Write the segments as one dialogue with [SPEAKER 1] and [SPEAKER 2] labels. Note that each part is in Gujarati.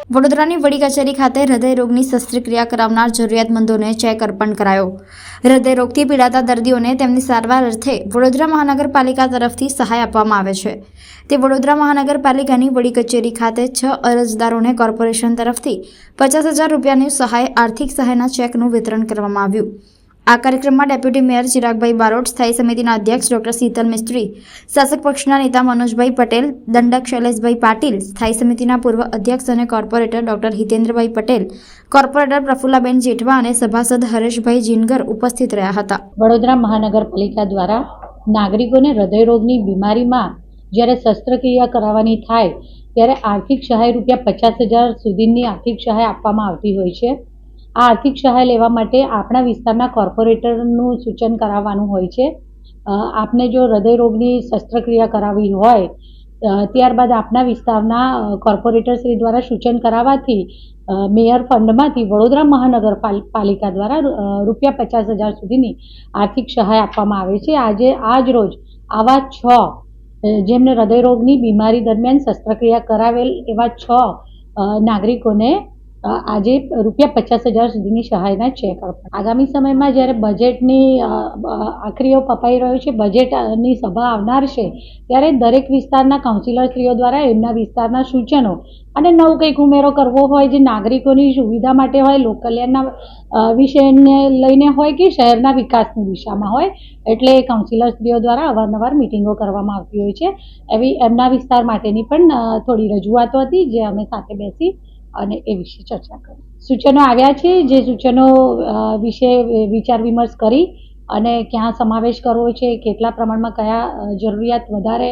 [SPEAKER 1] વડોદરાની વડી કચેરી ખાતે હૃદયરોગની શસ્ત્રક્રિયા કરાવનાર જરૂરિયાતમંદોને ચેક અર્પણ કરાયો। હૃદયરોગથી પીડાતા દર્દીઓને તેમની સારવાર અર્થે વડોદરા મહાનગરપાલિકા તરફથી સહાય આપવામાં આવે છે। તે વડોદરા મહાનગરપાલિકાની વડી કચેરી ખાતે 6 અરજદારોને કોર્પોરેશન તરફથી 50,000 રૂપિયાની સહાય આર્થિક સહાયના ચેકનું વિતરણ કરવામાં આવ્યું। આ કાર્યક્રમમાં ડેપ્યુટી મેયર ચિરાગભાઈ બારોટ, સ્થાયી સમિતિના અધ્યક્ષ ડોક્ટર શીતલ મિસ્ત્રી, શાસક પક્ષના નેતા મનોજભાઈ પટેલ, દંડક શૈલેષભાઈ પાટીલ, સ્થાયી સમિતિના પૂર્વ અધ્યક્ષ અને corporator doctor હિતેન્દ્રભાઈ Patel, corporator Prafullaben Jethwa અને સભાસદ હરેશભાઈ જીનગર ઉપસ્થિત રહ્યા હતા।
[SPEAKER 2] વડોદરા મહાનગરપાલિકા દ્વારા નાગરિકોને હૃદયરોગની બીમારીમાં જ્યારે શસ્ત્રક્રિયા કરાવવાની થાય ત્યારે આર્થિક સહાય ₹50,000 સુધીની આર્થિક સહાય આપવામાં આવતી હોય છે। આ આર્થિક સહાય લેવા માટે આપણા વિસ્તારના કોર્પોરેટરનું સૂચન કરાવવાનું હોય છે। આપને જો હૃદયરોગની શસ્ત્રક્રિયા કરાવવી હોય ત્યારબાદ આપના વિસ્તારના કોર્પોરેટરશ્રી દ્વારા સૂચન કરાવવાથી મેયર ફંડમાંથી વડોદરા મહાનગરપાલિકા દ્વારા ₹50,000 સુધીની આર્થિક સહાય આપવામાં આવે છે। આજ રોજ આવા 6 જેમને હૃદયરોગની બીમારી દરમિયાન શસ્ત્રક્રિયા કરાવેલ એવા 6 નાગરિકોને આજે ₹50,000 સુધીની સહાયના ચેક અર્પણ। આગામી સમયમાં જ્યારે બજેટની આખરીઓ પપાઈ રહ્યો છે, બજેટની સભા આવનાર છે, ત્યારે દરેક વિસ્તારના કાઉન્સિલરશ્રીઓ દ્વારા એમના વિસ્તારના સૂચનો અને નવું કંઈક ઉમેરો કરવો હોય જે નાગરિકોની સુવિધા માટે હોય, લોક કલ્યાણના વિષયને લઈને હોય કે શહેરના વિકાસની દિશામાં હોય, એટલે કાઉન્સિલરશ્રીઓ દ્વારા અવારનવાર મિટિંગો કરવામાં આવતી હોય છે। એવી એમના વિસ્તાર માટેની પણ થોડી રજૂઆતો હતી જે અમે સાથે બેસી અને એ વિશે ચર્ચા કરી। સૂચનો આવ્યા છે, જે સૂચનો વિશે વિચાર વિમર્શ કરી અને ક્યાં સમાવેશ કરવો છે, કેટલા પ્રમાણમાં કયા જરૂરિયાત વધારે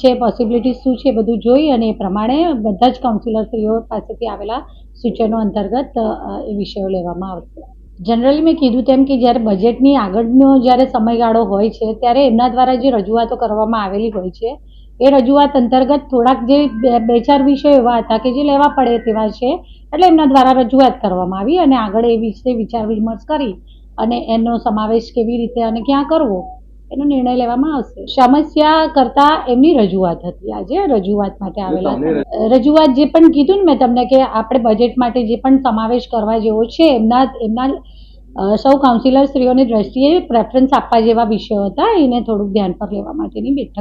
[SPEAKER 2] છે, પોસિબિલિટીઝ શું છે, બધું જોઈ અને એ પ્રમાણે બધા જ કાઉન્સિલરશ્રીઓ પાસેથી આવેલા સૂચનો અંતર્ગત એ વિષયો લેવામાં આવશે। જનરલી મેં કીધું તેમ કે જ્યારે બજેટની આગળનો જ્યારે સમયગાળો હોય છે ત્યારે એમના દ્વારા જે રજૂઆતો કરવામાં આવેલી હોય છે એ રજૂઆત અંતર્ગત થોડાક જે 2-4 વિષયો એવા હતા કે જે લેવા પડે તેવા છે, એટલે એમના દ્વારા રજૂઆત કરવામાં આવી અને આગળ એ વિશે વિચાર વિમર્શ કરી અને એનો સમાવેશ કેવી રીતે અને ક્યાં કરવો એનો નિર્ણય લેવામાં આવશે। સમસ્યા કરતા એમની રજૂઆત હતી, આજે રજૂઆત માટે આવેલા હતા। રજૂઆત જે પણ કીધું ને મેં તમને કે આપણે બજેટ માટે જે પણ સમાવેશ કરવા જેવો છે એમના સૌ કાઉન્સિલરશ્રીઓની દ્રષ્ટિએ પ્રેફરન્સ આપવા જેવા વિષયો હતા, એને થોડુંક ધ્યાન પર લેવા માટેની બેઠક